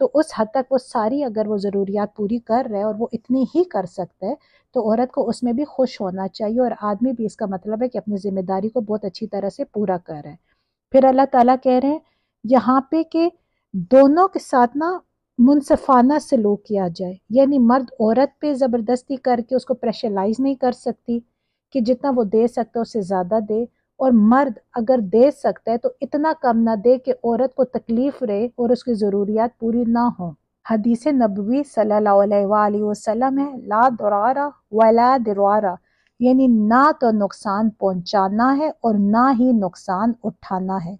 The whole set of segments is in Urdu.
تو اس حد تک وہ ساری اگر وہ ضروریات پوری کر رہے اور وہ اتنی ہی کر سکتا ہے تو عورت کو اس میں بھی خوش ہونا چاہیے، اور آدمی بھی اس کا مطلب ہے کہ اپنی ذمہ داری کو بہت اچھی طرح سے پورا کر رہے ہیں۔ پھر اللہ تعالیٰ کہہ رہے ہیں یہاں پہ کہ دونوں کے ساتھ نا منصفانہ سلوک کیا جائے، یعنی مرد عورت پہ زبردستی کر کے اس کو پریشرائز نہیں کر سکتی کہ جتنا وہ دے سکتا ہے اس سے زیادہ دے، اور مرد اگر دے سکتا ہے تو اتنا کم نہ دے کہ عورت کو تکلیف رہے اور اس کی ضروریات پوری نہ ہوں۔ حدیث نبوی صلی اللہ علیہ وآلہ وسلم ہے لا ضرارہ ولا ضرارہ، یعنی نہ تو نقصان پہنچانا ہے اور نہ ہی نقصان اٹھانا ہے۔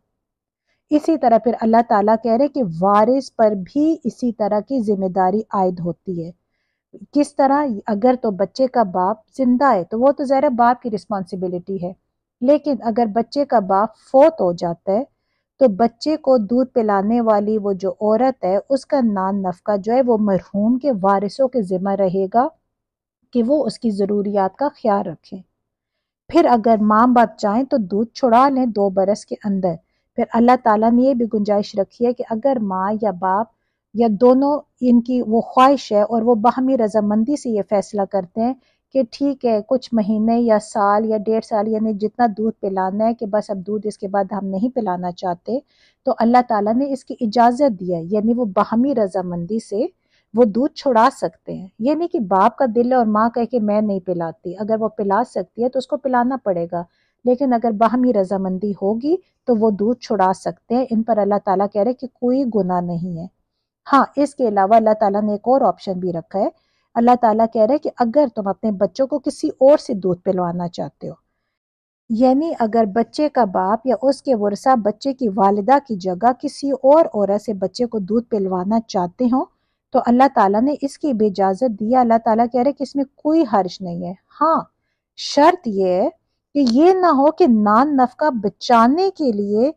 اسی طرح پھر اللہ تعالیٰ کہہ رہے کہ وارث پر بھی اسی طرح کی ذمہ داری عائد ہوتی ہے۔ کس طرح؟ اگر تو بچے کا باپ زندہ ہے تو وہ تو ظاہر باپ کی رسپانسبلٹی ہے، لیکن اگر بچے کا باپ فوت ہو جاتا ہے تو بچے کو دودھ پلانے والی وہ جو عورت ہے اس کا نان نفقہ جو ہے وہ مرحوم کے وارثوں کے ذمہ رہے گا کہ وہ اس کی ضروریات کا خیال رکھیں۔ پھر اگر ماں باپ چاہیں تو دودھ چھڑا لیں 2 برس کے اندر۔ پھر اللہ تعالیٰ نے یہ بھی گنجائش رکھی ہے کہ اگر ماں یا باپ یا دونوں ان کی وہ خواہش ہے اور وہ باہمی رضامندی سے یہ فیصلہ کرتے ہیں کہ ٹھیک ہے کچھ مہینے یا سال یا 1.5 سال یعنی جتنا دودھ پلانا ہے کہ بس اب دودھ اس کے بعد ہم نہیں پلانا چاہتے، تو اللہ تعالیٰ نے اس کی اجازت دی ہے، یعنی وہ باہمی رضامندی سے وہ دودھ چھڑا سکتے ہیں۔ یہ نہیں کہ باپ کا دل ہے اور ماں کہے کہ میں نہیں پلاتی، اگر وہ پلا سکتی ہے تو اس کو پلانا پڑے گا، لیکن اگر باہمی رضامندی ہوگی تو وہ دودھ چھڑا سکتے ہیں۔ ان پر اللہ تعالیٰ کہہ رہے کہ کوئی گناہ نہیں ہے۔ ہاں، اس کے علاوہ اللہ تعالیٰ نے ایک اور آپشن بھی رکھا ہے۔ اللہ تعالیٰ کہہ رہے کہ اگر تم اپنے بچوں کو کسی اور سے دودھ پلوانا چاہتے ہو، یعنی اگر بچے کا باپ یا اس کے ورثہ بچے کی والدہ کی جگہ کسی اور عورت سے بچے کو دودھ پلوانا چاہتے ہوں تو اللہ تعالیٰ نے اس کی بھی اجازت دی ہے۔ اللہ تعالیٰ کہہ رہے کہ اس میں کوئی حرج نہیں ہے۔ ہاں، شرط یہ ہے کہ یہ نہ ہو کہ نان نفقہ بچانے کے لیے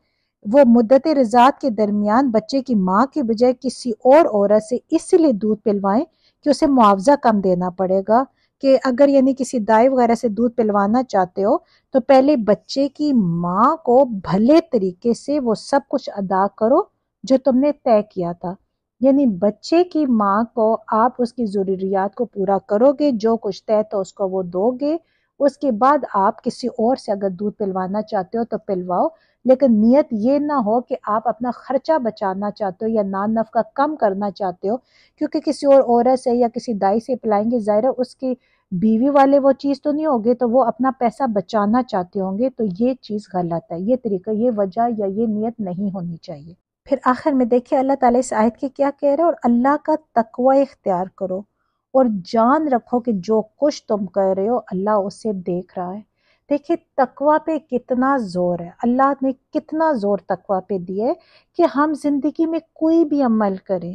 وہ مدت رضاعت کے درمیان بچے کی ماں کے بجائے کسی اور عورت سے اس لیے دودھ پلوائیں کہ اسے معاوضہ کم دینا پڑے گا، کہ اگر یعنی کسی دائی وغیرہ سے دودھ پلوانا چاہتے ہو تو پہلے بچے کی ماں کو بھلے طریقے سے وہ سب کچھ ادا کرو جو تم نے طے کیا تھا، یعنی بچے کی ماں کو آپ اس کی ضروریات کو پورا کرو گے، جو کچھ طے تو اس کو وہ دو گے، اس کے بعد آپ کسی اور سے اگر دودھ پلوانا چاہتے ہو تو پلواؤ، لیکن نیت یہ نہ ہو کہ آپ اپنا خرچہ بچانا چاہتے ہو یا نان نفقہ کم کرنا چاہتے ہو، کیونکہ کسی اور عورت سے یا کسی دائی سے پلائیں گے، ظاہر ہے اس کی بیوی والے وہ چیز تو نہیں ہوگی، تو وہ اپنا پیسہ بچانا چاہتے ہوں گے، تو یہ چیز غلط ہے، یہ طریقہ، یہ وجہ یا یہ نیت نہیں ہونی چاہیے۔ پھر آخر میں دیکھیں اللہ تعالیٰ اس آیت کے کیا کہہ رہے ہیں، اور اللہ کا تقوی اختیار کرو اور جان رکھو کہ جو کچھ تم کر رہے ہو اللہ اسے دیکھ رہا ہے۔ دیکھیں تقوی پہ کتنا زور ہے، اللہ نے کتنا زور تقوی پہ دیا ہے کہ ہم زندگی میں کوئی بھی عمل کریں،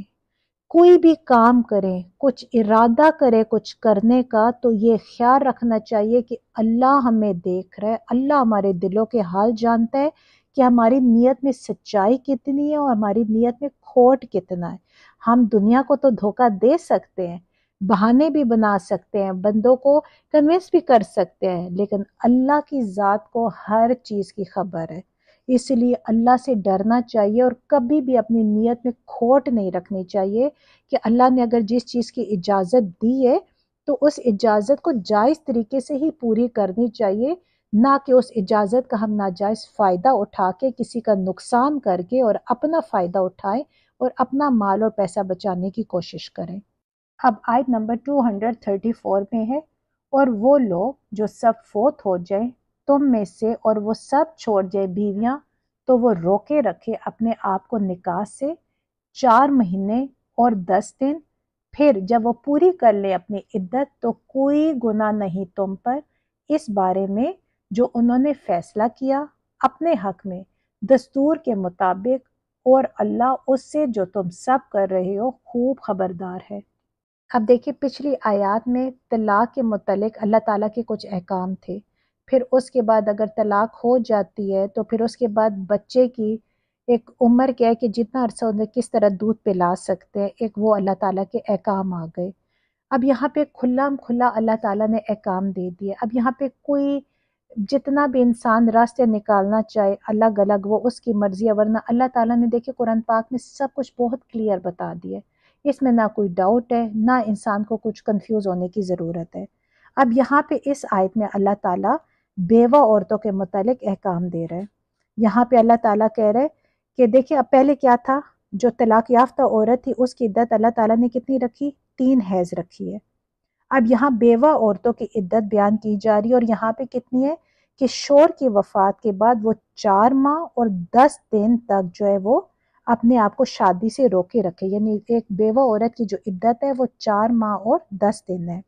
کوئی بھی کام کریں، کچھ ارادہ کرے کچھ کرنے کا، تو یہ خیال رکھنا چاہیے کہ اللہ ہمیں دیکھ رہا ہے، اللہ ہمارے دلوں کے حال جانتا ہے کہ ہماری نیت میں سچائی کتنی ہے اور ہماری نیت میں کھوٹ کتنا ہے۔ ہم دنیا کو تو دھوکہ دے سکتے ہیں، بہانے بھی بنا سکتے ہیں، بندوں کو کنونس بھی کر سکتے ہیں، لیکن اللہ کی ذات کو ہر چیز کی خبر ہے، اس لیے اللہ سے ڈرنا چاہیے اور کبھی بھی اپنی نیت میں کھوٹ نہیں رکھنی چاہیے کہ اللہ نے اگر جس چیز کی اجازت دی ہے تو اس اجازت کو جائز طریقے سے ہی پوری کرنی چاہیے، نہ کہ اس اجازت کا ہم ناجائز فائدہ اٹھا کے کسی کا نقصان کر کے اور اپنا فائدہ اٹھائیں اور اپنا مال اور پیسہ بچانے کی کوشش کریں۔ اب آیت نمبر 234 میں ہے، اور وہ لوگ جو سب فوت ہو جائیں تم میں سے اور وہ سب چھوڑ جائے بیویاں، تو وہ روکے رکھے اپنے آپ کو نکاح سے 4 مہینے اور 10 دن، پھر جب وہ پوری کر لے اپنی عدت تو کوئی گناہ نہیں تم پر اس بارے میں جو انہوں نے فیصلہ کیا اپنے حق میں دستور کے مطابق، اور اللہ اس سے جو تم سب کر رہے ہو خوب خبردار ہے۔ اب دیکھیں پچھلی آیات میں طلاق کے متعلق اللہ تعالیٰ کے کچھ احکام تھے، پھر اس کے بعد اگر طلاق ہو جاتی ہے تو پھر اس کے بعد بچے کی ایک عمر کیا ہے کہ جتنا عرصہ انہیں کس طرح دودھ پلا سکتے ہیں، ایک وہ اللہ تعالیٰ کے احکام آ گئے۔ اب یہاں پہ کھلا اللہ تعالیٰ نے احکام دے دیے، اب یہاں پہ کوئی جتنا بھی انسان راستے نکالنا چاہے الگ الگ وہ اس کی مرضی ہے، ورنہ اللہ تعالیٰ نے دیکھے قرآن پاک میں سب کچھ بہت کلیئر بتا دیا ہے، اس میں نہ کوئی ڈاؤٹ ہے، نہ انسان کو کچھ کنفیوز ہونے کی ضرورت ہے۔ اب یہاں پہ اس آیت میں اللہ تعالیٰ بیوہ عورتوں کے متعلق احکام دے رہے ہیں۔ یہاں پہ اللہ تعالیٰ کہہ رہے کہ دیکھیں اب پہلے کیا تھا، جو طلاق یافتہ عورت تھی اس کی عدت اللہ تعالیٰ نے کتنی رکھی؟ 3 حیض رکھی ہے۔ اب یہاں بیوہ عورتوں کی عدت بیان کی جا رہی ہے، اور یہاں پہ کتنی ہے کہ شوہر کی وفات کے بعد وہ 4 ماہ اور 10 دن تک جو ہے وہ اپنے آپ کو شادی سے روکے رکھے، یعنی ایک بیوہ عورت کی جو عدت ہے وہ 4 ماہ اور 10 دن ہے۔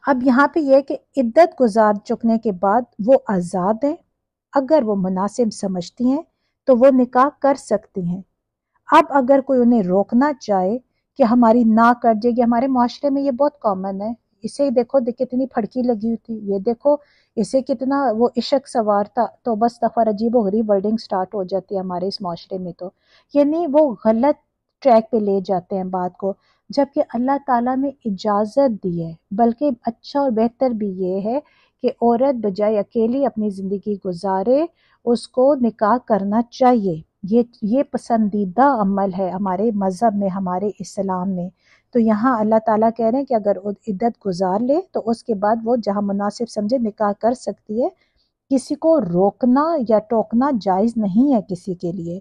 اب یہاں پہ یہ کہ عدت گزار چکنے کے بعد وہ آزاد ہیں، اگر وہ مناسب سمجھتی ہیں تو وہ نکاح کر سکتی ہیں۔ اب اگر کوئی انہیں روکنا چاہے کہ ہماری نہ کر جائے گی، ہمارے معاشرے میں یہ بہت کامن ہے، اسے دیکھو کتنی پھڑکی لگی ہوئی تھی، یہ دیکھو اسے کتنا وہ عشق سوار تھا، تو بس دفعہ عجیب و غریب ورڈنگ سٹارٹ ہو جاتی ہے ہمارے اس معاشرے میں، تو یعنی وہ غلط ٹریک پہ لے جاتے ہیں بات کو، جبکہ اللہ تعالیٰ نے اجازت دی ہے، بلکہ اچھا اور بہتر بھی یہ ہے کہ عورت بجائے اکیلی اپنی زندگی گزارے اس کو نکاح کرنا چاہیے، یہ پسندیدہ عمل ہے ہمارے مذہب میں، ہمارے اسلام میں۔ تو یہاں اللہ تعالیٰ کہہ رہے ہیں کہ اگر عدت گزار لے تو اس کے بعد وہ جہاں مناسب سمجھے نکاح کر سکتی ہے، کسی کو روکنا یا ٹوکنا جائز نہیں ہے کسی کے لیے۔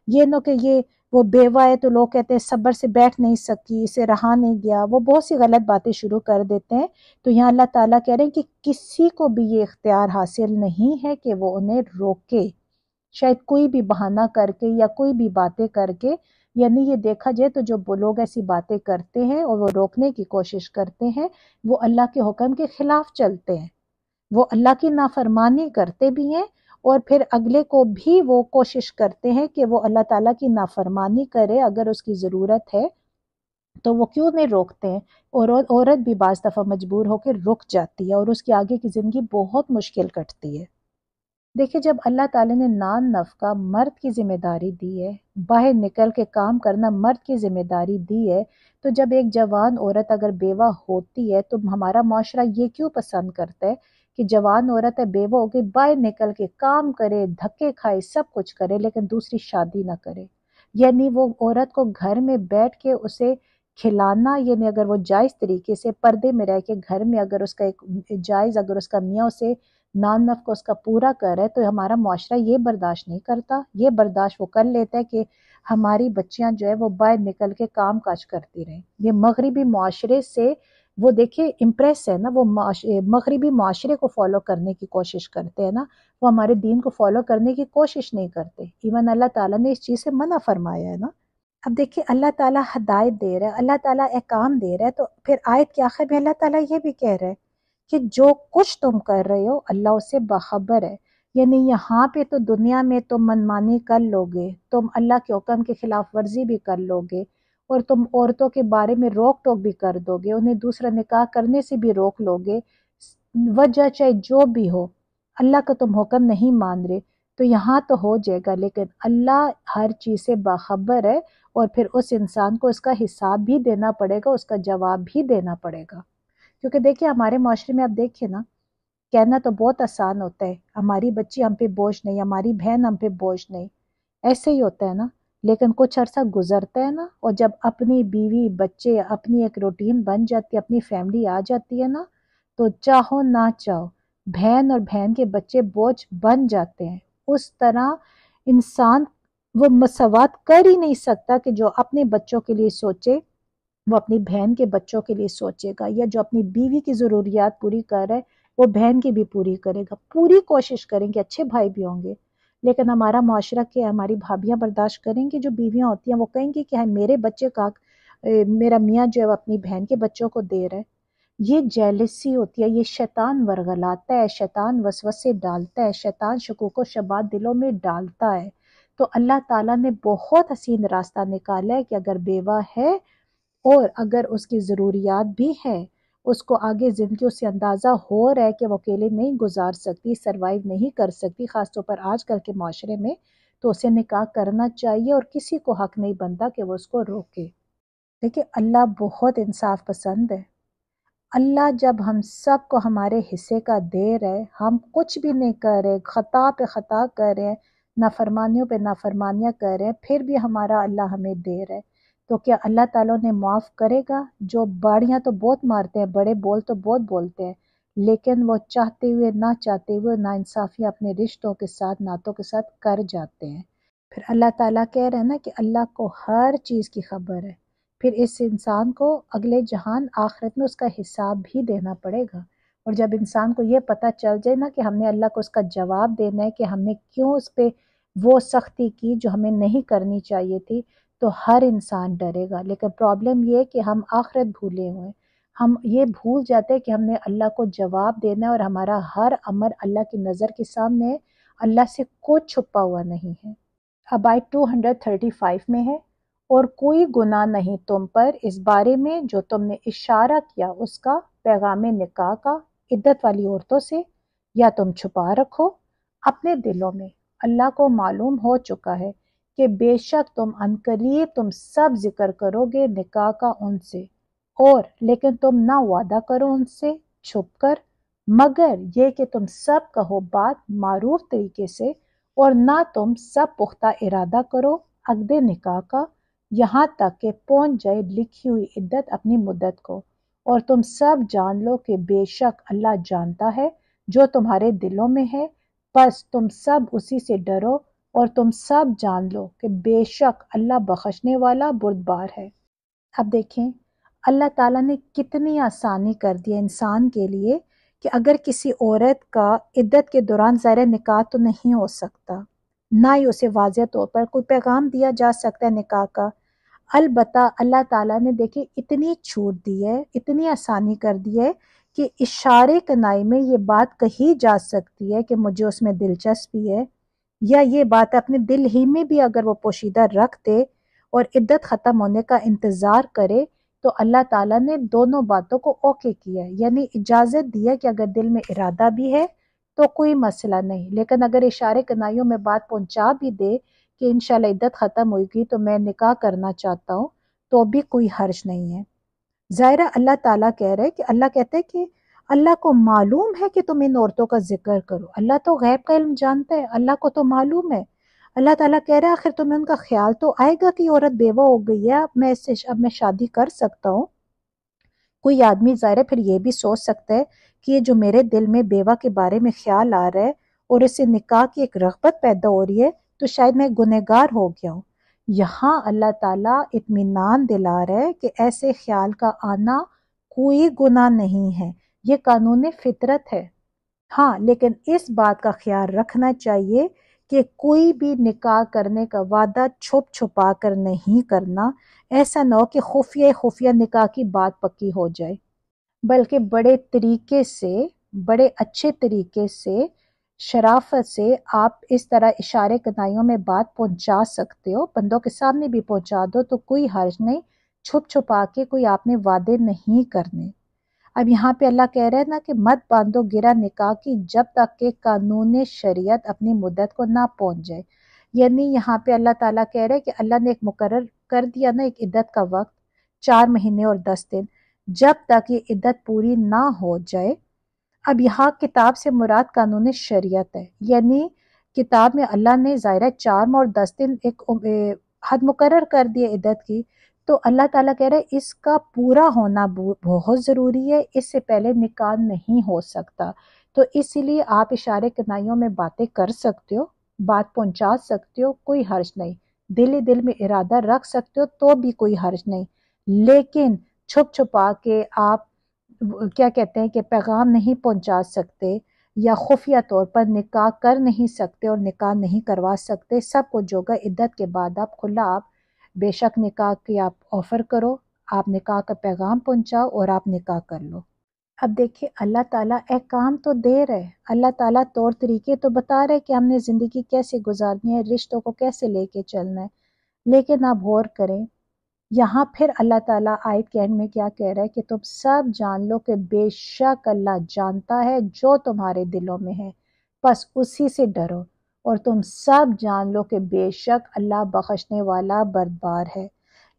یہ نہ کہ یہ وہ بیوہ ہے تو لوگ کہتے ہیں صبر سے بیٹھ نہیں سکی، اسے رہا نہیں گیا، وہ بہت سی غلط باتیں شروع کر دیتے ہیں۔ تو یہاں اللہ تعالیٰ کہہ رہے ہیں کہ کسی کو بھی یہ اختیار حاصل نہیں ہے کہ وہ انہیں روکے، شاید کوئی بھی بہانہ کر کے یا کوئی بھی باتیں کر کے، یعنی یہ دیکھا جائے تو جو لوگ ایسی باتیں کرتے ہیں اور وہ روکنے کی کوشش کرتے ہیں وہ اللہ کے حکم کے خلاف چلتے ہیں، وہ اللہ کی نافرمانی کرتے بھی ہیں، اور پھر اگلے کو بھی وہ کوشش کرتے ہیں کہ وہ اللہ تعالیٰ کی نافرمانی کرے، اگر اس کی ضرورت ہے تو وہ کیوں نہیں روکتے ہیں، اور عورت بھی بعض دفعہ مجبور ہو کے رک جاتی ہے اور اس کی آگے کی زندگی بہت مشکل کٹتی ہے۔ دیکھیں جب اللہ تعالیٰ نے نان نفقہ مرد کی ذمہ داری دی ہے، باہر نکل کے کام کرنا مرد کی ذمہ داری دی ہے، تو جب ایک جوان عورت اگر بیوہ ہوتی ہے تو ہمارا معاشرہ یہ کیوں پسند کرتا ہے کہ جوان عورت ہے بیوہ ہو کے باہر نکل کے کام کرے، دھکے کھائے، سب کچھ کرے، لیکن دوسری شادی نہ کرے، یعنی وہ عورت کو گھر میں بیٹھ کے اسے کھلانا، یعنی اگر وہ جائز طریقے سے پردے میں رہ کے گھر میں اگر اس کا ایک جائز اگر اس کا میاں اسے نان نف کو اس کا پورا کر ہے تو ہمارا معاشرہ یہ برداشت نہیں کرتا، یہ برداشت وہ کر لیتا ہے کہ ہماری بچیاں جو ہے وہ باہر نکل کے کام کاج کرتی رہیں۔ یہ مغربی معاشرے سے وہ دیکھیں امپریس ہے نا، وہ مغربی معاشرے کو فالو کرنے کی کوشش کرتے ہیں نا، وہ ہمارے دین کو فالو کرنے کی کوشش نہیں کرتے، ایون اللہ تعالیٰ نے اس چیز سے منع فرمایا ہے نا۔ اب دیکھیں اللہ تعالیٰ ہدایت دے رہا ہے، اللہ تعالیٰ احکام دے رہا ہے، تو پھر آیت کے آخر میں اللہ تعالیٰ یہ بھی کہہ رہا ہے کہ جو کچھ تم کر رہے ہو اللہ اس سے باخبر ہے، یعنی یہاں پہ تو دنیا میں تم منمانی کر لو گے، تم اللہ کے حکم کے خلاف ورزی بھی کر لو گے، اور تم عورتوں کے بارے میں روک ٹوک بھی کر دو گے، انہیں دوسرا نکاح کرنے سے بھی روک لو گے، وجہ چاہے جو بھی ہو، اللہ کا تم حکم نہیں مان رہے، تو یہاں تو ہو جائے گا، لیکن اللہ ہر چیز سے باخبر ہے، اور پھر اس انسان کو اس کا حساب بھی دینا پڑے گا، اس کا جواب بھی دینا پڑے گا۔ کیونکہ دیکھیں ہمارے معاشرے میں آپ دیکھیں نا، کہنا تو بہت آسان ہوتا ہے ہماری بچی ہم پہ بوجھ نہیں، ہماری بہن ہم پہ بوجھ نہیں، ایسے ہی ہوتا ہے نا، لیکن کچھ عرصہ گزرتا ہے نا، اور جب اپنی بیوی بچے اپنی ایک روٹین بن جاتی ہے، اپنی فیملی آ جاتی ہے نا، تو چاہو نہ چاہو بہن اور بہن کے بچے بوجھ بن جاتے ہیں۔ اس طرح انسان وہ مساوات کر ہی نہیں سکتا کہ جو اپنے بچوں کے لیے سوچے وہ اپنی بہن کے بچوں کے لیے سوچے گا، یا جو اپنی بیوی کی ضروریات پوری کر رہا ہے وہ بہن کی بھی پوری کرے گا، پوری کوشش کریں گے، اچھے بھائی بھی ہوں گے، لیکن ہمارا معاشرہ کیا، ہماری بھابیاں برداشت کریں گی، جو بیویاں ہوتی ہیں وہ کہیں گی کہ میرے بچے کا میرا میاں جو ہے وہ اپنی بہن کے بچوں کو دے رہا ہے۔ یہ جیلسی ہوتی ہے، یہ شیطان ورغلاتا ہے، شیطان وسوسے ڈالتا ہے، شیطان شکوک و شبہات دلوں میں ڈالتا ہے۔ تو اللہ تعالیٰ نے بہت حسین راستہ نکالا ہے کہ اگر بیوہ ہے اور اگر اس کی ضروریات بھی ہے، اس کو آگے زندگی اس سے اندازہ ہو رہا ہے کہ وہ اکیلے نہیں گزار سکتی، سروائیو نہیں کر سکتی، خاص طور پر آج کل کے معاشرے میں، تو اسے نکاح کرنا چاہیے، اور کسی کو حق نہیں بنتا کہ وہ اس کو روکے۔ دیکھیں اللہ بہت انصاف پسند ہے، اللہ جب ہم سب کو ہمارے حصے کا دے رہے، ہم کچھ بھی نہیں کر رہے، خطا پہ خطا کر رہے ہیں، نافرمانیوں پہ نافرمانیاں کر رہے ہیں، پھر بھی ہمارا اللہ ہمیں دے رہے، تو کیا اللہ تعالیٰ نے معاف کرے گا؟ جو باڑیاں تو بہت مارتے ہیں، بڑے بول تو بہت بولتے ہیں، لیکن وہ چاہتے ہوئے نہ چاہتے ہوئے ناانصافیاں اپنے رشتوں کے ساتھ، نعتوں کے ساتھ کر جاتے ہیں۔ پھر اللہ تعالیٰ کہہ رہے ہیں نا کہ اللہ کو ہر چیز کی خبر ہے، پھر اس انسان کو اگلے جہان آخرت میں اس کا حساب بھی دینا پڑے گا۔ اور جب انسان کو یہ پتہ چل جائے نا کہ ہم نے اللہ کو اس کا جواب دینا ہے کہ ہم نے کیوں اس پہ وہ سختی کی جو ہمیں نہیں کرنی چاہیے تھی، تو ہر انسان ڈرے گا۔ لیکن پرابلم یہ ہے کہ ہم آخرت بھولے ہوئے ہیں، ہم یہ بھول جاتے ہیں کہ ہم نے اللہ کو جواب دینا ہے، اور ہمارا ہر عمل اللہ کی نظر کے سامنے ہے، اللہ سے کچھ چھپا ہوا نہیں ہے۔ اب آیت 235 میں ہے، اور کوئی گناہ نہیں تم پر اس بارے میں جو تم نے اشارہ کیا اس کا، پیغام نکاح کا، عدت والی عورتوں سے، یا تم چھپا رکھو اپنے دلوں میں۔ اللہ کو معلوم ہو چکا ہے کہ بے شک تم عنقریب تم سب ذکر کرو گے نکاح کا ان سے، اور لیکن تم نہ وعدہ کرو ان سے چھپ کر، مگر یہ کہ تم سب کہو بات معروف طریقے سے، اور نہ تم سب پختہ ارادہ کرو عقد نکاح کا، یہاں تک کہ پہنچ جائے لکھی ہوئی عدت اپنی مدت کو، اور تم سب جان لو کہ بے شک اللہ جانتا ہے جو تمہارے دلوں میں ہے، بس تم سب اسی سے ڈرو، اور تم سب جان لو کہ بے شک اللہ بخشنے والا بردبار ہے۔ اب دیکھیں اللہ تعالیٰ نے کتنی آسانی کر دی ہے انسان کے لیے کہ اگر کسی عورت کا عدت کے دوران ظاہر نکاح تو نہیں ہو سکتا، نہ ہی اسے واضح طور پر کوئی پیغام دیا جا سکتا ہے نکاح کا، البتہ اللہ تعالیٰ نے دیکھیں اتنی چھوٹ دی ہے، اتنی آسانی کر دی ہے کہ اشارے کنائی میں یہ بات کہی جا سکتی ہے کہ مجھے اس میں دلچسپی ہے، یا یہ بات اپنے دل ہی میں بھی اگر وہ پوشیدہ رکھ دے اور عدت ختم ہونے کا انتظار کرے، تو اللہ تعالیٰ نے دونوں باتوں کو اوکے کیا ہے، یعنی اجازت دی ہے کہ اگر دل میں ارادہ بھی ہے تو کوئی مسئلہ نہیں، لیکن اگر اشارے کنائیوں میں بات پہنچا بھی دے کہ انشاءاللہ عدت ختم ہوئی گی تو میں نکاح کرنا چاہتا ہوں، تو بھی کوئی حرج نہیں ہے۔ ظاہرہ اللہ تعالیٰ کہہ رہے کہ اللہ کہتے ہیں کہ اللہ کو معلوم ہے کہ تم ان عورتوں کا ذکر کرو، اللہ تو غیب کا علم جانتا ہے، اللہ کو تو معلوم ہے۔ اللہ تعالیٰ کہہ رہا ہے آخر تمہیں ان کا خیال تو آئے گا کہ عورت بیوہ ہو گئی ہے، اب میں شادی کر سکتا ہوں۔ کوئی آدمی ظاہر ہے پھر یہ بھی سوچ سکتا ہے کہ یہ جو میرے دل میں بیوہ کے بارے میں خیال آ رہا ہے اور اس سے نکاح کی ایک رغبت پیدا ہو رہی ہے، تو شاید میں گنہگار ہو گیا ہوں۔ یہاں اللہ تعالیٰ اطمینان دلا رہا ہے کہ ایسے خیال کا آنا کوئی گناہ نہیں ہے، یہ قانون فطرت ہے۔ ہاں لیکن اس بات کا خیال رکھنا چاہیے کہ کوئی بھی نکاح کرنے کا وعدہ چھپ چھپا کر نہیں کرنا، ایسا نہ ہو کہ خفیہ نکاح کی بات پکی ہو جائے، بلکہ بڑے طریقے سے، بڑے اچھے طریقے سے، شرافت سے آپ اس طرح اشارے کنائیوں میں بات پہنچا سکتے ہو، بندوں کے سامنے بھی پہنچا دو تو کوئی حرج نہیں، چھپ چھپا کے کوئی آپ نے وعدے نہیں کرنے۔ اب یہاں پہ اللہ کہہ رہے ہیں نا کہ مت باندھو گرہ نکاح کی جب تک کہ قانون شریعت اپنی مدت کو نہ پہنچ جائے، یعنی یہاں پہ اللہ تعالیٰ کہہ رہے ہیں کہ اللہ نے ایک مقرر کر دیا نا ایک عدت کا وقت، 4 مہینے اور 10 دن، جب تک یہ عدت پوری نہ ہو جائے۔ اب یہاں کتاب سے مراد قانون شریعت ہے، یعنی کتاب میں اللہ نے ظاہرہ 4 ماہ اور 10 دن ایک حد مقرر کر دی عدت کی، تو اللہ تعالیٰ کہہ رہے اس کا پورا ہونا بہت ضروری ہے، اس سے پہلے نکاح نہیں ہو سکتا۔ تو اسی لیے آپ اشارے کنائیوں میں باتیں کر سکتے ہو، بات پہنچا سکتے ہو، کوئی حرج نہیں، دل ہی دل میں ارادہ رکھ سکتے ہو تو بھی کوئی حرج نہیں، لیکن چھپ چھپا کے آپ کیا کہتے ہیں کہ پیغام نہیں پہنچا سکتے، یا خفیہ طور پر نکاح کر نہیں سکتے اور نکاح نہیں کروا سکتے۔ سب کچھ ہوگا عدت کے بعد، آپ کھلا آپ بے شک نکاح کی آپ آفر کرو، آپ نکاح کا پیغام پہنچاؤ اور آپ نکاح کر لو۔ اب دیکھیں اللہ تعالیٰ احکام تو دے رہے، اللہ تعالیٰ طور طریقے تو بتا رہے کہ ہم نے زندگی کیسے گزارنی ہے، رشتوں کو کیسے لے کے چلنا ہے، لیکن آپ غور کریں یہاں پھر اللہ تعالیٰ آیت کے اینڈ میں کیا کہہ رہا ہے کہ تم سب جان لو کہ بے شک اللہ جانتا ہے جو تمہارے دلوں میں ہے، بس اسی سے ڈرو، اور تم سب جان لو کہ بے شک اللہ بخشنے والا بردبار ہے۔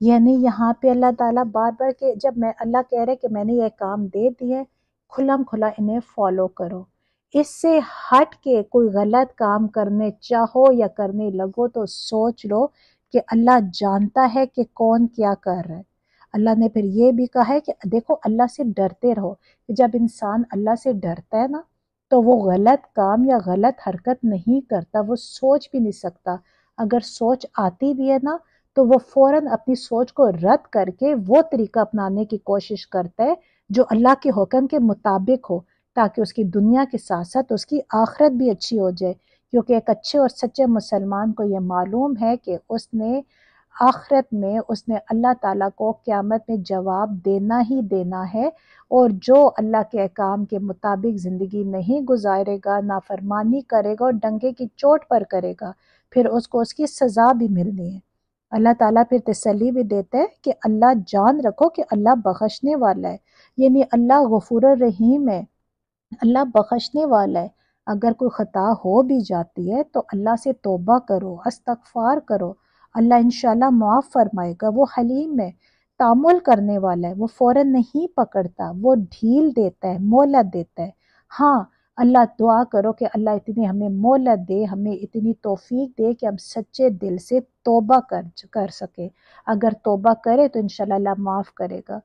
یعنی یہاں پہ اللہ تعالیٰ بار بار کہ جب میں اللہ کہہ رہے کہ میں نے یہ کام دے دیے، کھلم کھلا انہیں فالو کرو، اس سے ہٹ کے کوئی غلط کام کرنے چاہو یا کرنے لگو تو سوچ لو کہ اللہ جانتا ہے کہ کون کیا کر رہا ہے۔ اللہ نے پھر یہ بھی کہا ہے کہ دیکھو اللہ سے ڈرتے رہو، کہ جب انسان اللہ سے ڈرتا ہے نا تو وہ غلط کام یا غلط حرکت نہیں کرتا، وہ سوچ بھی نہیں سکتا، اگر سوچ آتی بھی ہے نا تو وہ فوراً اپنی سوچ کو رد کر کے وہ طریقہ اپنانے کی کوشش کرتا ہے جو اللہ کے حکم کے مطابق ہو، تاکہ اس کی دنیا کے ساتھ ساتھ اس کی آخرت بھی اچھی ہو جائے، کیونکہ ایک اچھے اور سچے مسلمان کو یہ معلوم ہے کہ اس نے آخرت میں اس نے اللہ تعالیٰ کو قیامت میں جواب دینا ہی دینا ہے، اور جو اللہ کے احکام کے مطابق زندگی نہیں گزارے گا، نافرمانی کرے گا اور ڈنگے کی چوٹ پر کرے گا، پھر اس کو اس کی سزا بھی ملنی ہے۔ اللہ تعالیٰ پھر تسلی بھی دیتا ہے کہ اللہ جان رکھو کہ اللہ بخشنے والا ہے، یعنی اللہ غفور الرحیم ہے، اللہ بخشنے والا ہے۔ اگر کوئی خطا ہو بھی جاتی ہے تو اللہ سے توبہ کرو، استغفار کرو، اللہ انشاءاللہ معاف فرمائے گا، وہ حلیم ہے، تحمل کرنے والا ہے، وہ فوراً نہیں پکڑتا، وہ ڈھیل دیتا ہے، مہلت دیتا ہے۔ ہاں، اللہ دعا کرو کہ اللہ اتنی ہمیں مہلت دے، ہمیں اتنی توفیق دے کہ ہم سچے دل سے توبہ کر سکے، اگر توبہ کرے تو انشاءاللہ اللہ معاف کرے گا۔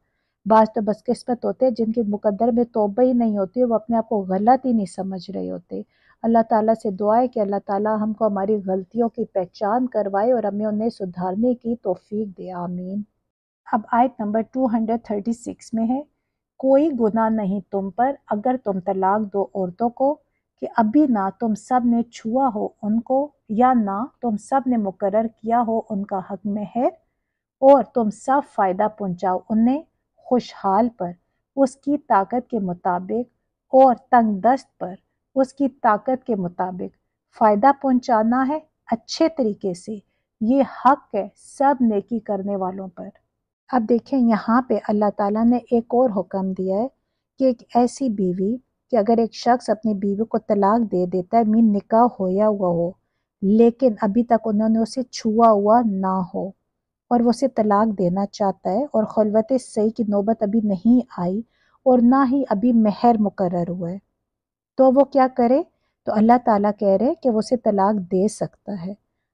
بعض تو بس قسمت ہوتے ہیں جن کے مقدر میں توبہ ہی نہیں ہوتی، وہ اپنے آپ کو غلط ہی نہیں سمجھ رہے ہوتے۔ اللہ تعالیٰ سے دعا ہے کہ اللہ تعالیٰ ہم کو ہماری غلطیوں کی پہچان کروائے اور ہمیں انہیں سدھارنے کی توفیق دے، آمین۔ اب آیت نمبر 236 میں ہے، کوئی گناہ نہیں تم پر اگر تم طلاق دو عورتوں کو، کہ ابھی نہ تم سب نے چھوا ہو ان کو یا نہ تم سب نے مقرر کیا ہو ان کا حق مہر، اور تم سب فائدہ پہنچاؤ انہیں خوشحال پر اس کی طاقت کے مطابق اور تنگ دست پر اس کی طاقت کے مطابق۔ فائدہ پہنچانا ہے اچھے طریقے سے، یہ حق ہے سب نیکی کرنے والوں پر۔ اب دیکھیں یہاں پہ اللہ تعالیٰ نے ایک اور حکم دیا ہے کہ ایک ایسی بیوی کہ اگر ایک شخص اپنی بیوی کو طلاق دے دیتا ہے، مین نکاح ہویا ہوا ہو لیکن ابھی تک انہوں نے اسے چھوا ہوا نہ ہو اور وہ اسے طلاق دینا چاہتا ہے اور خلوت صحیح کی نوبت ابھی نہیں آئی اور نہ ہی ابھی مہر مقرر ہوا ہے، تو وہ کیا کرے؟ تو اللہ تعالیٰ کہہ رہے کہ وہ اسے طلاق دے سکتا ہے۔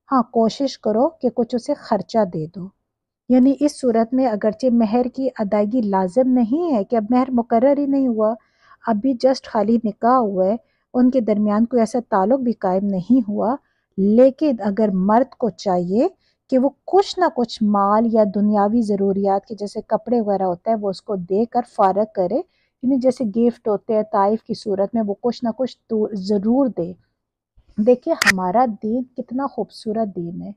ہاں، کوشش کرو کہ کچھ اسے خرچہ دے دو، یعنی اس صورت میں اگرچہ مہر کی ادائیگی لازم نہیں ہے کہ اب مہر مقرر ہی نہیں ہوا، ابھی جسٹ خالی نکاح ہوا ہے، ان کے درمیان کوئی ایسا تعلق بھی قائم نہیں ہوا، لیکن اگر مرد کو چاہیے کہ وہ کچھ نہ کچھ مال یا دنیاوی ضروریات کے جیسے کپڑے وغیرہ ہوتا ہے وہ اس کو دے کر فارغ کرے، یعنی جیسے گفٹ ہوتے ہیں تحائف کی صورت میں، وہ کچھ نہ کچھ ضرور دے۔ دیکھیں ہمارا دین کتنا خوبصورت دین ہے،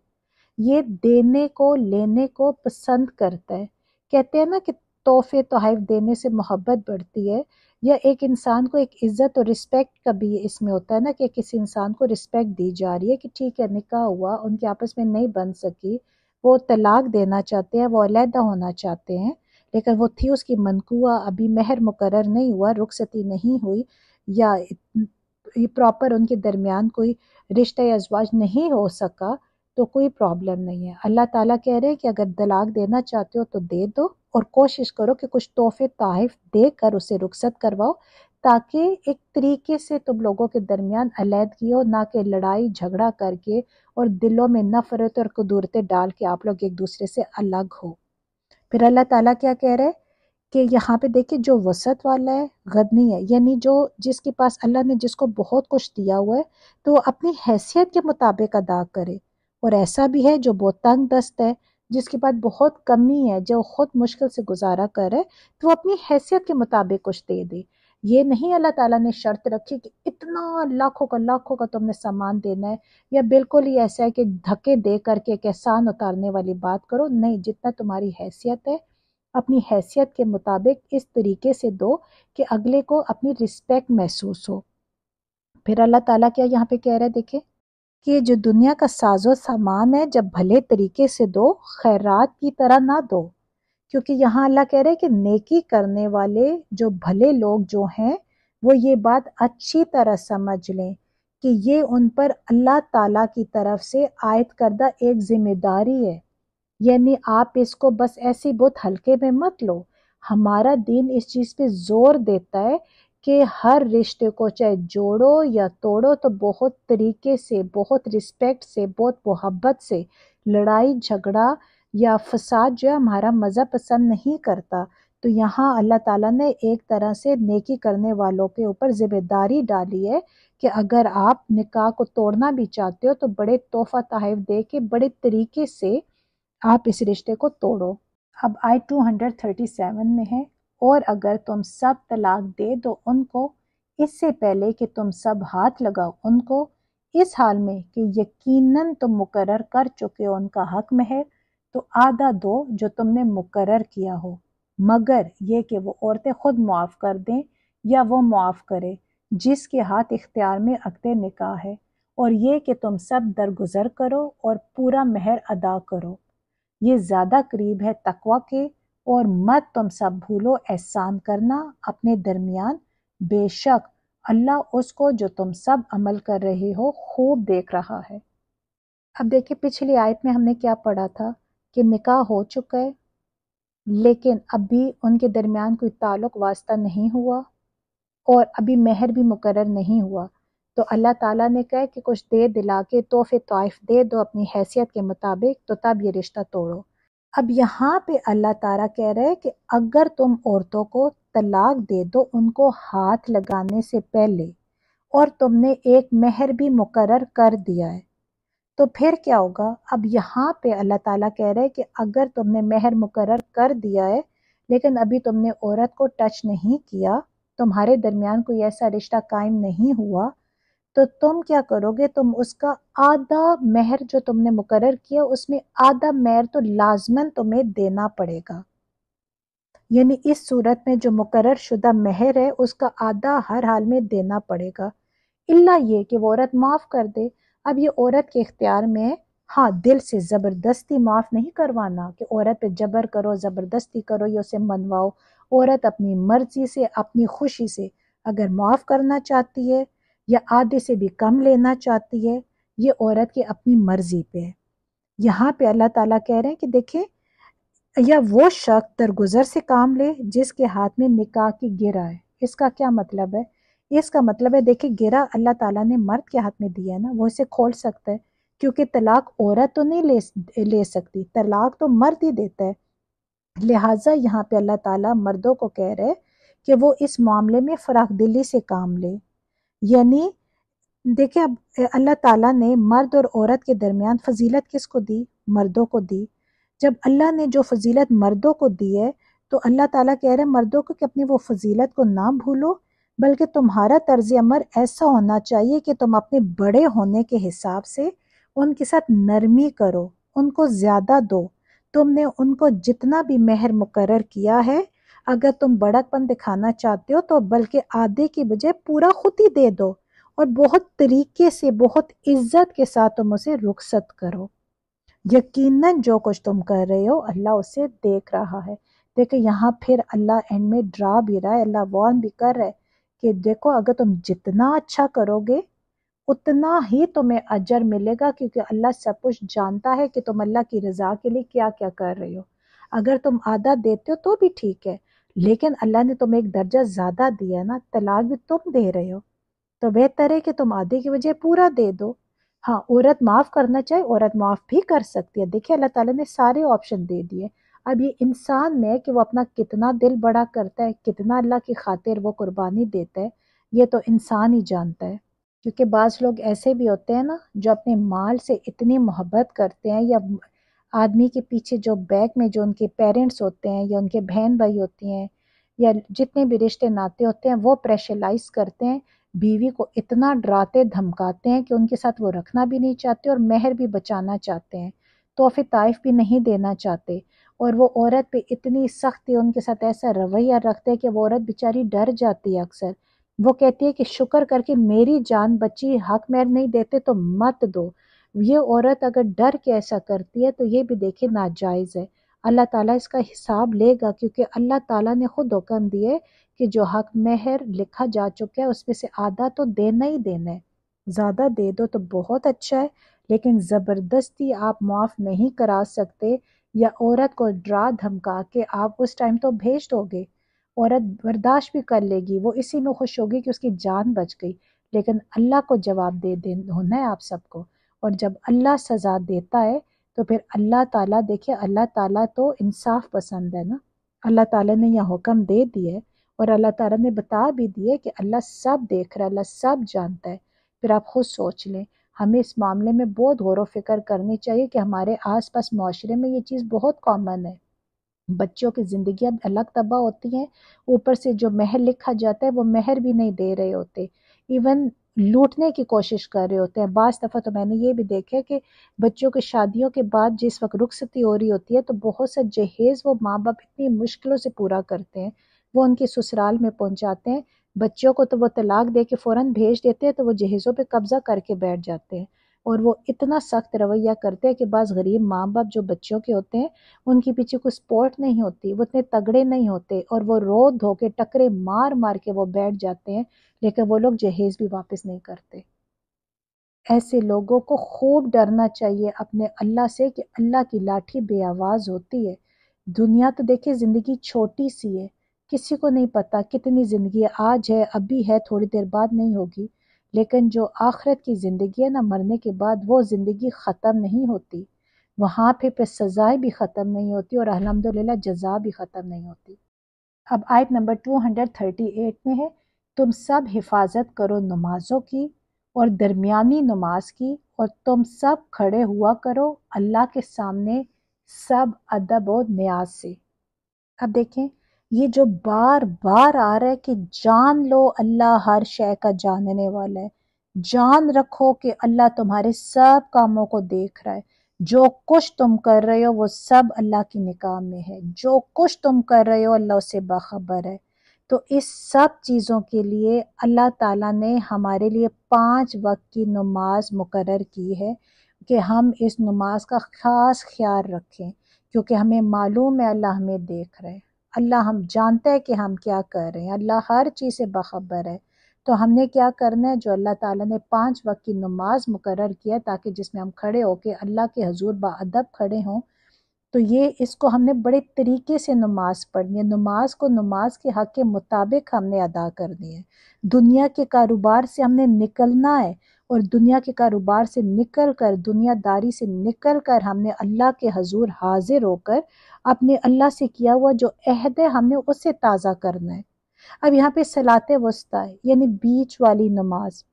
یہ دینے کو لینے کو پسند کرتا ہے۔ کہتے ہیں نا کہ تحفے تحائف دینے سے محبت بڑھتی ہے، یا ایک انسان کو ایک عزت اور رسپیکٹ کا بھی اس میں ہوتا ہے نا کہ کسی انسان کو رسپیکٹ دی جا رہی ہے کہ ٹھیک ہے نکاح ہوا، ان کے آپس میں نہیں بن سکی، وہ طلاق دینا چاہتے ہیں، وہ علیحدہ ہونا چاہتے ہیں، لیکن وہ تھی اس کی منقوہ، ابھی مہر مقرر نہیں ہوا، رخصتی نہیں ہوئی، یا پراپر ان کے درمیان کوئی رشتہ یا ازواج نہیں ہو سکا، تو کوئی پرابلم نہیں ہے۔ اللہ تعالیٰ کہہ رہے ہیں کہ اگر طلاق دینا چاہتے ہو تو دے دو، اور کوشش کرو کہ کچھ تحفے تحائف دے کر اسے رخصت کرواؤ، تاکہ ایک طریقے سے تم لوگوں کے درمیان علیحدگی ہو، نہ کہ لڑائی جھگڑا کر کے اور دلوں میں نفرت اور قدورتیں ڈال کے آپ لوگ ایک دوسرے سے الگ ہو۔ پھر اللہ تعالیٰ کیا کہہ رہے کہ یہاں پہ دیکھیں جو وسعت والا ہے غنی ہے، یعنی جو جس کے پاس اللہ نے جس کو بہت کچھ دیا ہوا ہے تو وہ اپنی حیثیت کے مطابق ادا کرے، اور ایسا بھی ہے جو بہت تنگ دست ہے، جس کے پاس بہت کمی ہے، جو خود مشکل سے گزارا کرے، تو وہ اپنی حیثیت کے مطابق کچھ دے دے۔ یہ نہیں اللہ تعالیٰ نے شرط رکھی کہ اتنا لاکھوں کا تم نے سامان دینا ہے، یا بالکل ہی ایسا ہے کہ دھکے دے کر کے ایک احسان اتارنے والی بات کرو، نہیں، جتنا تمہاری حیثیت ہے اپنی حیثیت کے مطابق اس طریقے سے دو کہ اگلے کو اپنی رسپیکٹ محسوس ہو۔ پھر اللہ تعالیٰ کیا یہاں پہ کہہ رہے دیکھیں کہ جو دنیا کا ساز و سامان ہے جب بھلے طریقے سے دو، خیرات کی طرح نہ دو، کیونکہ یہاں اللہ کہہ رہے کہ نیکی کرنے والے جو بھلے لوگ جو ہیں وہ یہ بات اچھی طرح سمجھ لیں کہ یہ ان پر اللہ تعالیٰ کی طرف سے عائد کردہ ایک ذمہ داری ہے، یعنی آپ اس کو بس ایسی بہت ہلکے میں مت لو. ہمارا دین اس چیز پہ زور دیتا ہے کہ ہر رشتے کو چاہے جوڑو یا توڑو تو بہت طریقے سے، بہت رسپیکٹ سے، بہت محبت سے. لڑائی جھگڑا یا فساد جو ہے ہمارا مذہب پسند نہیں کرتا. تو یہاں اللہ تعالیٰ نے ایک طرح سے نیکی کرنے والوں کے اوپر ذمہ داری ڈالی ہے کہ اگر آپ نکاح کو توڑنا بھی چاہتے ہو تو بڑے تحفہ تحائف دے کے بڑے طریقے سے آپ اس رشتے کو توڑو. اب آیت 237 میں ہے، اور اگر تم سب طلاق دے دو ان کو اس سے پہلے کہ تم سب ہاتھ لگاؤ ان کو، اس حال میں کہ یقیناً تم مقرر کر چکے ہو ان کا حق مہر، تو آدھا دو جو تم نے مقرر کیا ہو، مگر یہ کہ وہ عورتیں خود معاف کر دیں یا وہ معاف کرے جس کے ہاتھ اختیار میں عقد نکاح ہے، اور یہ کہ تم سب درگزر کرو اور پورا مہر ادا کرو. یہ زیادہ قریب ہے تقوی کے، اور مت تم سب بھولو احسان کرنا اپنے درمیان، بے شک اللہ اس کو جو تم سب عمل کر رہے ہو خوب دیکھ رہا ہے. اب دیکھیں پچھلی آیت میں ہم نے کیا پڑھا تھا کہ نکاح ہو چکا ہے لیکن ابھی ان کے درمیان کوئی تعلق واسطہ نہیں ہوا اور ابھی مہر بھی مقرر نہیں ہوا. تو اللہ تعالیٰ نے کہا کہ کچھ دے دلا کے تحفے طائف دے دو اپنی حیثیت کے مطابق، تو تب یہ رشتہ توڑو. اب یہاں پہ اللہ تعالیٰ کہہ رہے ہیں کہ اگر تم عورتوں کو طلاق دے دو ان کو ہاتھ لگانے سے پہلے، اور تم نے ایک مہر بھی مقرر کر دیا ہے، تو پھر کیا ہوگا؟ اب یہاں پہ اللہ تعالیٰ کہہ رہے ہیں کہ اگر تم نے مہر مقرر کر دیا ہے لیکن ابھی تم نے عورت کو ٹچ نہیں کیا، تمہارے درمیان کوئی ایسا رشتہ قائم نہیں ہوا، تو تم کیا کرو گے؟ تم اس کا آدھا مہر جو تم نے مقرر کیا اس میں آدھا مہر تو لازماً تمہیں دینا پڑے گا. یعنی اس صورت میں جو مقرر شدہ مہر ہے اس کا آدھا ہر حال میں دینا پڑے گا، الا یہ کہ وہ عورت معاف کر دے. اب یہ عورت کے اختیار میں ہے، ہاں دل سے زبردستی معاف نہیں کروانا کہ عورت پہ جبر کرو، زبردستی کرو یا اسے منواؤ. عورت اپنی مرضی سے، اپنی خوشی سے اگر معاف کرنا چاہتی ہے یا آدھے سے بھی کم لینا چاہتی ہے، یہ عورت کی اپنی مرضی پہ ہے. یہاں پہ اللہ تعالیٰ کہہ رہے ہیں کہ دیکھیں، یا وہ شخص درگزر سے کام لے جس کے ہاتھ میں نکاح کی گرہ ہے. اس کا کیا مطلب ہے؟ اس کا مطلب ہے دیکھیں گرہ اللہ تعالیٰ نے مرد کے ہاتھ میں دیا ہے نا، وہ اسے کھول سکتا ہے کیونکہ طلاق عورت تو نہیں لے سکتی، طلاق تو مرد ہی دیتا ہے. لہٰذا یہاں پہ اللہ تعالیٰ مردوں کو کہہ رہے کہ وہ اس معاملے میں فراخ دلی سے کام لے. یعنی دیکھیں اب اللہ تعالیٰ نے مرد اور عورت کے درمیان فضیلت کس کو دی؟ مردوں کو دی. جب اللہ نے جو فضیلت مردوں کو دی ہے تو اللہ تعالیٰ کہہ رہے ہیں مردوں کو کہ اپنی وہ فضیلت کو نہ بھولو، بلکہ تمہارا طرز عمل ایسا ہونا چاہیے کہ تم اپنے بڑے ہونے کے حساب سے ان کے ساتھ نرمی کرو، ان کو زیادہ دو. تم نے ان کو جتنا بھی مہر مقرر کیا ہے اگر تم بڑک پن دکھانا چاہتے ہو تو بلکہ آدھے کی بجائے پورا خود ہی دے دو، اور بہت طریقے سے، بہت عزت کے ساتھ تم اسے رخصت کرو. یقیناً جو کچھ تم کر رہے ہو اللہ اسے دیکھ رہا ہے. دیکھیں یہاں پھر اللہ اینڈ میں ڈرا بھی رہا ہے، اللہ وارن بھی کر رہا ہے کہ دیکھو اگر تم جتنا اچھا کرو گے اتنا ہی تمہیں اجر ملے گا، کیونکہ اللہ سب کچھ جانتا ہے کہ تم اللہ کی رضا کے لیے کیا کیا کر رہے ہو. اگر تم آدھا دیتے ہو تو بھی ٹھیک ہے، لیکن اللہ نے تمہیں ایک درجہ زیادہ دیا ہے نا، طلاق بھی تم دے رہے ہو تو بہتر ہے کہ تم آدھے کی وجہ پورا دے دو. ہاں عورت معاف کرنا چاہے عورت معاف بھی کر سکتی ہے. دیکھیں اللہ تعالیٰ نے سارے آپشن دے دیے. اب یہ انسان میں کہ وہ اپنا کتنا دل بڑا کرتا ہے، کتنا اللہ کی خاطر وہ قربانی دیتا ہے، یہ تو انسان ہی جانتا ہے. کیونکہ بعض لوگ ایسے بھی ہوتے ہیں نا جو اپنے مال سے اتنی محبت کرتے ہیں، یا آدمی کے پیچھے جو بیک میں جو ان کے پیرنٹس ہوتے ہیں یا ان کے بہن بھائی ہوتی ہیں یا جتنے بھی رشتے ناتے ہوتے ہیں وہ پریشرائز کرتے ہیں، بیوی کو اتنا ڈراتے دھمکاتے ہیں کہ ان کے ساتھ وہ رکھنا بھی نہیں چاہتے اور مہر بھی بچانا چاہتے ہیں، تحفے طائف بھی نہیں دینا چاہتے، اور وہ عورت پہ اتنی سختی ان کے ساتھ ایسا رویہ رکھتے ہیں کہ وہ عورت بیچاری ڈر جاتی ہے. اکثر وہ کہتی ہے کہ شکر کر کے میری جان بچی، حق مہر نہیں دیتے تو مت دو. یہ عورت اگر ڈر کے ایسا کرتی ہے تو یہ بھی دیکھے ناجائز ہے. اللہ تعالیٰ اس کا حساب لے گا، کیونکہ اللہ تعالیٰ نے خود حکم دیے کہ جو حق مہر لکھا جا چکا ہے اس میں سے آدھا تو دینا ہی دینا ہے. زیادہ دے دو تو بہت اچھا ہے، لیکن زبردستی آپ معاف نہیں کرا سکتے یا عورت کو ڈرا دھمکا کے آپ اس ٹائم تو بھیج دو گے، عورت برداشت بھی کر لے گی، وہ اسی میں خوش ہوگی کہ اس کی جان بچ گئی، لیکن اللہ کو جواب دے ہونا ہے آپ سب کو۔ اور جب اللہ سزا دیتا ہے تو پھر اللہ تعالیٰ، دیکھیں اللہ تعالیٰ تو انصاف پسند ہے نا، اللہ تعالیٰ نے یہ حکم دے دیے اور اللہ تعالیٰ نے بتا بھی دیے کہ اللہ سب دیکھ رہا ہے، اللہ سب جانتا ہے۔ پھر آپ خود سوچ لیں، ہمیں اس معاملے میں بہت غور و فکر کرنی چاہیے کہ ہمارے آس پاس معاشرے میں یہ چیز بہت کامن ہے، بچوں کی زندگیاں الگ تباہ ہوتی ہیں، اوپر سے جو مہر لکھا جاتا ہے وہ مہر بھی نہیں دے رہے ہوتے، ایون لوٹنے کی کوشش کر رہے ہوتے ہیں۔ بعض دفعہ تو میں نے یہ بھی دیکھا کہ بچوں کی شادیوں کے بعد جس وقت رخصتی ہو رہی ہوتی ہے تو بہت سا جہیز وہ ماں باپ اتنی مشکلوں سے پورا کرتے ہیں، وہ ان کے سسرال میں پہنچاتے ہیں، بچوں کو تو وہ طلاق دے کے فوراً بھیج دیتے ہیں تو وہ جہیزوں پہ قبضہ کر کے بیٹھ جاتے ہیں، اور وہ اتنا سخت رویہ کرتے ہیں کہ بعض غریب ماں باپ جو بچوں کے ہوتے ہیں ان کے پیچھے کوئی سپورٹ نہیں ہوتی، وہ اتنے تگڑے نہیں ہوتے، اور وہ رو دھو کے ٹکرے مار مار کے وہ بیٹھ جاتے ہیں، لیکن وہ لوگ جہیز بھی واپس نہیں کرتے۔ ایسے لوگوں کو خوب ڈرنا چاہیے اپنے اللہ سے کہ اللہ کی لاٹھی بے آواز ہوتی ہے۔ دنیا تو دیکھیں زندگی چھوٹی سی ہے، کسی کو نہیں پتا کتنی زندگی آج ہے ابھی ہے تھوڑی دیر بعد نہیں ہوگی، لیکن جو آخرت کی زندگی ہے نا، مرنے کے بعد وہ زندگی ختم نہیں ہوتی، وہاں پہ سزائیں بھی ختم نہیں ہوتی اور الحمدللہ جزا بھی ختم نہیں ہوتی۔ اب آیت نمبر 238 میں ہے، تم سب حفاظت کرو نمازوں کی اور درمیانی نماز کی، اور تم سب کھڑے ہوا کرو اللہ کے سامنے سب ادب و نیاز سے۔ اب دیکھیں یہ جو بار بار آ رہا ہے کہ جان لو اللہ ہر شے کا جاننے والا ہے، جان رکھو کہ اللہ تمہارے سب کاموں کو دیکھ رہا ہے، جو کچھ تم کر رہے ہو وہ سب اللہ کی نگاہ میں ہے، جو کچھ تم کر رہے ہو اللہ اس سے باخبر ہے۔ تو اس سب چیزوں کے لیے اللہ تعالیٰ نے ہمارے لیے 5 وقت کی نماز مقرر کی ہے کہ ہم اس نماز کا خاص خیال رکھیں، کیونکہ ہمیں معلوم ہے اللہ ہمیں دیکھ رہے ہیں، اللہ ہم جانتا ہے کہ ہم کیا کر رہے ہیں، اللہ ہر چیز سے باخبر ہے۔ تو ہم نے کیا کرنا ہے، جو اللہ تعالیٰ نے 5 وقت کی نماز مقرر کیا تاکہ جس میں ہم کھڑے ہو کے اللہ کے حضور باادب کھڑے ہوں، تو یہ اس کو ہم نے بڑے طریقے سے نماز پڑھنی ہے، نماز کو نماز کے حق کے مطابق ہم نے ادا کرنی ہے۔ دنیا کے کاروبار سے ہم نے نکلنا ہے، اور دنیا کے کاروبار سے نکل کر، دنیا داری سے نکل کر ہم نے اللہ کے حضور حاضر ہو کر اپنے اللہ سے کیا ہوا جو عہد ہے ہم نے اسے تازہ کرنا ہے۔ اب یہاں پہ صلاۃ وسطیٰ یعنی بیچ والی نماز،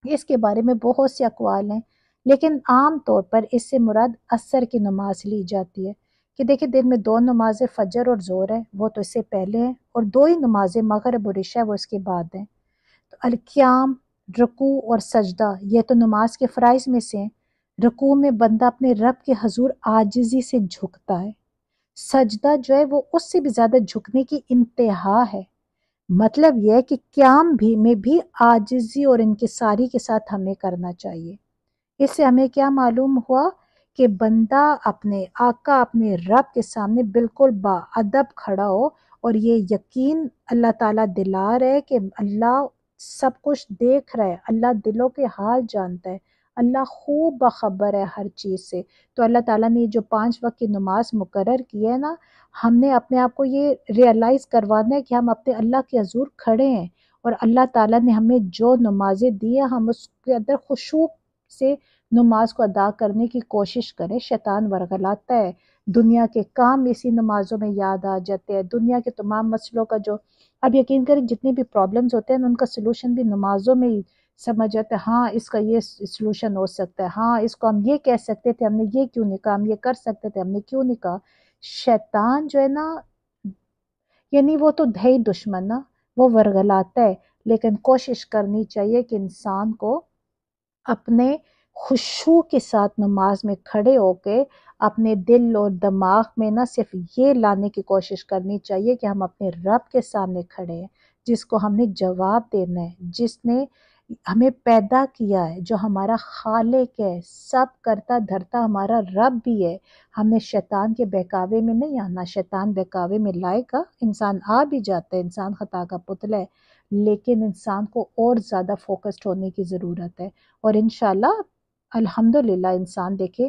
اس کے بارے میں بہت سے اقوال ہیں، لیکن عام طور پر اس سے مراد عصر کی نماز لی جاتی ہے، کہ دیکھیں دن میں 2 نمازیں فجر اور ظہر ہیں، وہ تو اس سے پہلے ہیں، اور 2 ہی نمازیں مغرب اور عشاء وہ اس کے بعد ہیں۔ تو القیام، رکوع اور سجدہ یہ تو نماز کے فرائض میں سے ہیں۔ رکوع میں بندہ اپنے رب کے حضور عاجزی سے جھکتا ہے، سجدہ جو ہے وہ اس سے بھی زیادہ جھکنے کی انتہا ہے، مطلب یہ ہے کہ قیام میں بھی عاجزی اور انکساری کے ساتھ ہمیں کرنا چاہیے۔ اس سے ہمیں کیا معلوم ہوا کہ بندہ اپنے آقا، اپنے رب کے سامنے بالکل باادب کھڑا ہو، اور یہ یقین اللہ تعالیٰ دلا رہے ہے کہ اللہ سب کچھ دیکھ رہا ہے، اللہ دلوں کے حال جانتا ہے، اللہ خوب باخبر ہے ہر چیز سے۔ تو اللہ تعالیٰ نے جو 5 وقت کی نماز مقرر کی ہے نا، ہم نے اپنے آپ کو یہ ریئلائز کروانا ہے کہ ہم اپنے اللہ کے حضور کھڑے ہیں، اور اللہ تعالیٰ نے ہمیں جو نمازیں دی ہیں ہم اس کے اندر خشوع سے نماز کو ادا کرنے کی کوشش کریں۔ شیطان ورغلاتا ہے، دنیا کے کام اسی نمازوں میں یاد آ جاتے ہیں، دنیا کے تمام مسئلوں کا جو اب یقین کریں جتنی بھی پرابلمز ہوتے ہیں ان کا سلوشن بھی نمازوں میں ہی سمجھ جاتا ہے، ہاں اس کا یہ سلوشن ہو سکتا ہے، ہاں اس کو ہم یہ کہہ سکتے تھے، ہم نے یہ کیوں نہیں کہا، ہم یہ کر سکتے تھے، ہم نے کیوں نہیں کہا۔ شیطان جو ہے نا، یعنی وہ تو ہے ہی دشمن نا، وہ ورغلاتا ہے، لیکن کوشش کرنی چاہیے کہ انسان کو اپنے خشوع کے ساتھ نماز میں کھڑے ہو کے اپنے دل اور دماغ میں نہ صرف یہ لانے کی کوشش کرنی چاہیے کہ ہم اپنے رب کے سامنے کھڑے ہیں، جس کو ہم نے جواب دینا ہے، جس نے ہمیں پیدا کیا ہے، جو ہمارا خالق ہے، سب کرتا دھرتا ہمارا رب بھی ہے۔ ہم نے شیطان کے بہکاوے میں نہیں آنا، شیطان بہکاوے میں لائے گا، انسان آ بھی جاتا ہے، انسان خطا کا پتلا ہے، لیکن انسان کو اور زیادہ فوکسڈ ہونے کی ضرورت ہے، اور انشاءاللہ الحمدللہ انسان دیکھے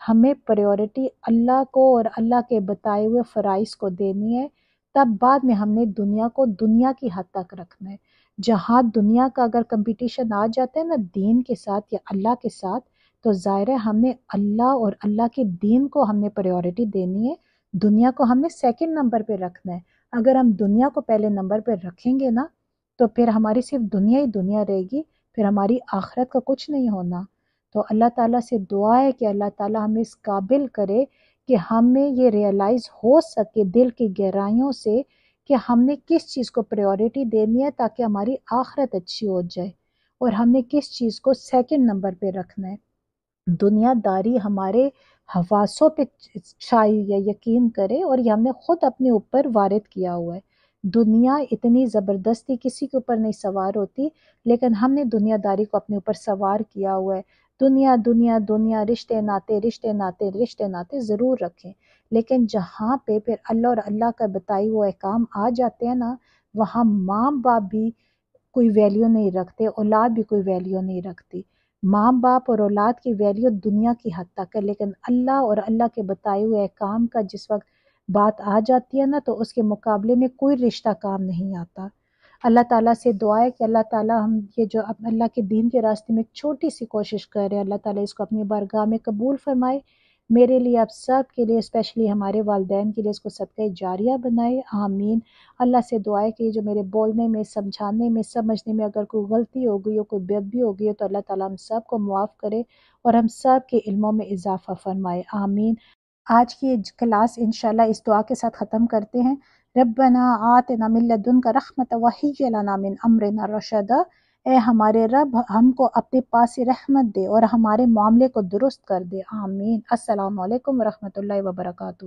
ہمیں پریورٹی اللہ کو اور اللہ کے بتائے ہوئے فرائض کو دینی ہے، تب بعد میں ہم نے دنیا کو دنیا کی حد تک رکھنا ہے۔ جہاں دنیا کا اگر کمپٹیشن آ جاتا ہے نا دین کے ساتھ یا اللہ کے ساتھ، تو ظاہر ہے ہم نے اللہ اور اللہ کے دین کو ہم نے پریورٹی دینی ہے، دنیا کو ہم نے سیکنڈ نمبر پہ رکھنا ہے۔ اگر ہم دنیا کو پہلے نمبر پہ رکھیں گے نا تو پھر ہماری صرف دنیا ہی دنیا رہے گی، پھر ہماری آخرت کا کچھ نہیں ہونا۔ تو اللہ تعالیٰ سے دعا ہے کہ اللہ تعالیٰ ہمیں اس قابل کرے کہ ہمیں یہ ریئلائز ہو سکے دل کی گہرائیوں سے کہ ہم نے کس چیز کو پریورٹی دینی ہے تاکہ ہماری آخرت اچھی ہو جائے، اور ہم نے کس چیز کو سیکنڈ نمبر پہ رکھنا ہے۔ دنیا داری ہمارے حواسوں پہ چھائی یا یقین کرے، اور یہ ہم نے خود اپنے اوپر وارد کیا ہوا ہے۔ دنیا اتنی زبردستی کسی کے اوپر نہیں سوار ہوتی، لیکن ہم نے دنیا داری کو اپنے اوپر سوار کیا ہوا ہے۔ دنیا دنیا دنیا، رشتے ناتے رشتے ناتے رشتے ناتے ضرور رکھیں، لیکن جہاں پہ پھر اللہ اور اللہ کا بتائی ہوئے احکام آ جاتے ہیں نا، وہاں ماں باپ بھی کوئی ویلیو نہیں رکھتے، اولاد بھی کوئی ویلیو نہیں رکھتی۔ ماں باپ اور اولاد کی ویلیو دنیا کی حد تک ہے، لیکن اللہ اور اللہ کے بتائے ہوئے احکام کا جس وقت بات آ جاتی ہے نا تو اس کے مقابلے میں کوئی رشتہ کام نہیں آتا۔ اللہ تعالیٰ سے دعا ہے کہ اللہ تعالیٰ ہم یہ جو اللہ کے دین کے راستے میں ایک چھوٹی سی کوشش کر رہے ہیں، اللہ تعالیٰ اس کو اپنی بارگاہ میں قبول فرمائے، میرے لیے آپ سب کے لیے اسپیشلی ہمارے والدین کے لیے اس کو صدقہ جاریہ بنائے، آمین۔ اللہ سے دعا ہے کہ جو میرے بولنے میں، سمجھانے میں، سمجھنے میں اگر کوئی غلطی ہو گئی ہو، کوئی بے ادبی ہو گئی ہو، تو اللہ تعالیٰ ہم سب کو معاف کرے اور ہم سب کے علموں میں اضافہ فرمائے، آمین۔ آج کی یہ کلاس انشاءاللہ اس دعا کے ساتھ ختم کرتے ہیں۔ ربنا آتنا من لدنک رحمت وہیّ لنا من امرنا رشدا، اے ہمارے رب ہم کو اپنے پاس سے رحمت دے اور ہمارے معاملے کو درست کر دے، آمین۔ السلام علیکم ورحمۃ اللہ وبرکاتہ۔